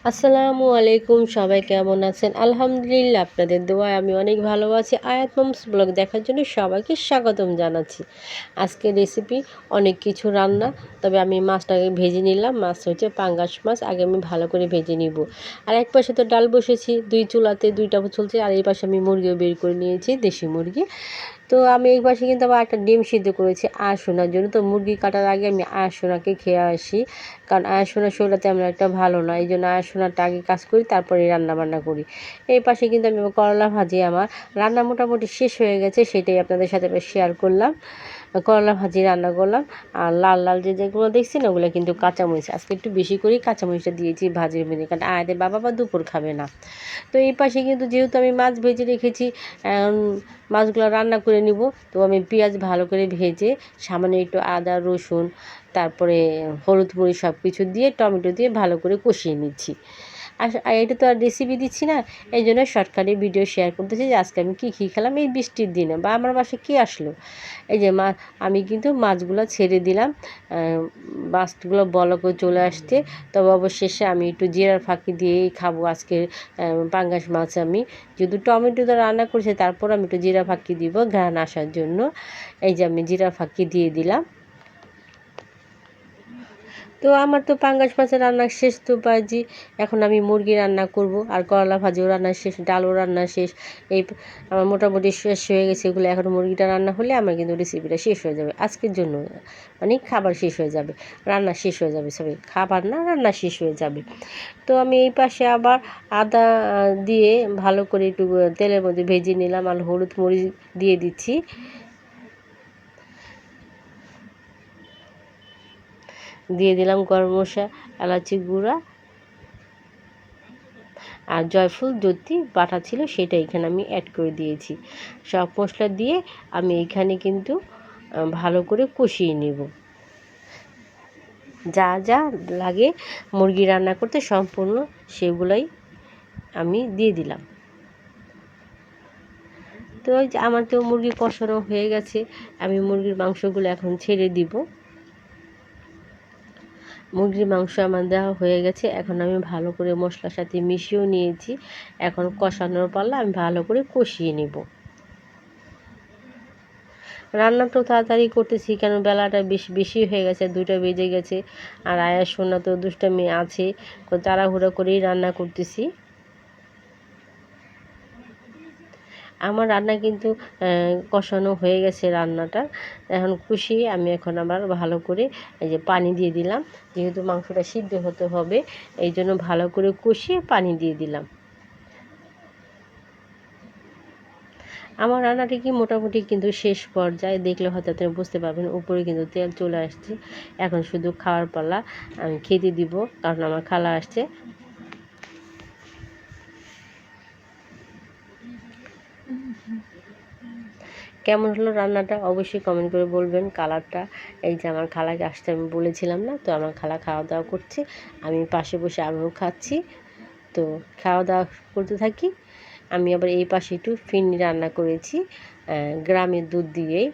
আসসালামু আলাইকুম, সবাই কেমন আছেন? আলহামদুলিল্লাহ, আপনাদের দোয়ায় আমি অনেক ভালো আছি। আয়াত মামস ব্লগ দেখার জন্য সবাইকে স্বাগতম জানাচ্ছি। আজকের রেসিপি অনেক কিছু রান্না, তবে আমি মাছটাকে ভেজে নিলাম। মাছ হচ্ছে পাঙ্গাস মাছ, আগে আমি ভালো করে ভেজে নিব। আর এক পাশে তো ডাল বসেছি, দুই চুলাতে দুইটা চলছে। আর এই পাশে আমি মুরগিও বের করে নিয়েছি, দেশি মুরগি। তো আমি এই পাশে কিন্তু আবার একটা ডিম সিদ্ধ করেছি আয়াসোনার জন্য। তো মুরগি কাটার আগে আমি আয়াসোনাকে খেয়ে আসি, কারণ আয়াসোনার শরীরটা তেমন একটা ভালো না। এই জন্য আয়াসোনাটা আগে কাজ করি, তারপরে রান্না বান্না করি। এই পাশে কিন্তু আমি করলা ভাজি, আমার রান্না মোটামুটি শেষ হয়ে গেছে, সেটাই আপনাদের সাথে শেয়ার করলাম। করলা ভাজি রান্না করলাম। আর লাল লাল যেগুলো দেখছি না, ওগুলো কিন্তু কাঁচামরিচ, আজকে একটু বেশি করেই কাঁচামরিচটা দিয়েছি ভাজির মধ্যে, কারণ আয়াদের বাবা বা দুপুর খাবে না। তো এই পাশে কিন্তু যেহেতু আমি মাছ ভেজে রেখেছি, মাছগুলো রান্না করে নিব। তো আমি পেঁয়াজ ভালো করে ভেজে সামান্য একটু আদা রসুন, তারপরে হলুদ মরিচ সব কিছু দিয়ে টমেটো দিয়ে ভালো করে কষিয়ে নিচ্ছি। আর এটা তো আর রেসিপি দিচ্ছি না, এই জন্য শর্টকাটে ভিডিও শেয়ার করতেছি যে আজকে আমি কী খেলাম এই বৃষ্টির দিনে, বা আমার বাসায় কী আসলো। এই যে আমি কিন্তু মাছগুলো ছেড়ে দিলাম, মাছগুলো বলকও চলে আসছে। তবে অবশেষে আমি একটু জিরার ফাঁকি দিয়েই খাবো আজকে পাঙ্গাস মাছ। আমি যেহেতু টমেটো তো রান্না করছি, তারপর আমি একটু জিরা ফাঁকি দিব ঘ্রাণ আসার জন্য। এই যে আমি জিরা ফাঁকি দিয়ে দিলাম। তো আমার তো পাঙ্গাস মাছের রান্না শেষ, তো বাজি এখন আমি মুরগি রান্না করব। আর করলা ভাজিও রান্না শেষ, ডালও রান্না শেষ। এই আমার মোটামুটি শেষ হয়ে গেছে এগুলো। এখন মুরগিটা রান্না হলে আমার কিন্তু রেসিপিটা শেষ হয়ে যাবে আজকের জন্য, মানে খাবার শেষ হয়ে যাবে, রান্না শেষ হয়ে যাবে, সরি খাবার না, রান্না শেষ হয়ে যাবে। তো আমি এই পাশে আবার আদা দিয়ে ভালো করে একটু তেলের মধ্যে ভেজে নিলাম, আর হলুদ মরিচ দিয়ে দিচ্ছি। দিয়ে দিলাম গরম মশলা, এলাচি গুঁড়া, আর জয়ফল জ্যোতি বাটা ছিল সেটা এখানে আমি অ্যাড করে দিয়েছি। সব মশলা দিয়ে আমি এখানে কিন্তু ভালো করে কষিয়ে নেব। যা যা লাগে মুরগি রান্না করতে সম্পূর্ণ সেগুলোই আমি দিয়ে দিলাম। তো আমার তো মুরগি কষানো হয়ে গেছে, আমি মুরগির মাংসগুলো এখন ছেড়ে দিব। মুরগির মাংস আমার দেওয়া হয়ে গেছে, এখন আমি ভালো করে মশলার সাথে মিশিয়েও নিয়েছি। এখন কষানোর পালা, আমি ভালো করে কষিয়ে নেব। রান্নাটা তাড়াতাড়ি করতেছি, কেন বেলাটা বেশি হয়ে গেছে, 2টা বেজে গেছে। আর আয়ার সোনা তো দুষ্টামি আছে, তাড়াহুড়ো করেই রান্না করতেছি। আমার রান্না কিন্তু কষানো হয়ে গেছে রান্নাটা। এখন কষিয়ে আমি এখন আবার ভালো করে এই যে পানি দিয়ে দিলাম, যেহেতু মাংসটা সিদ্ধ হতে হবে, এই জন্য ভালো করে কষিয়ে পানি দিয়ে দিলাম। আমার রান্নাটি কি মোটামুটি কিন্তু শেষ পর্যায়ে, দেখলে হয়তো আপনি বুঝতে পারবেন, উপরে কিন্তু তেল চলে আসছে। এখন শুধু খাওয়ার পালা, আমি খেতে দিব, কারণ আমার খালা আসছে। কেমন হলো রান্নাটা অবশ্যই কমেন্ট করে বলবেন। কালারটা, এই যে আমার খালাকে আসতে আমি বলেছিলাম না, তো আমার খালা খাওয়া দাওয়া করছে, আমি পাশে বসে আমিও খাচ্ছি। তো খাওয়া দাওয়া করতে থাকি। আমি আবার এই পাশে একটু ফিরনি রান্না করেছি গ্রামের দুধ দিয়েই।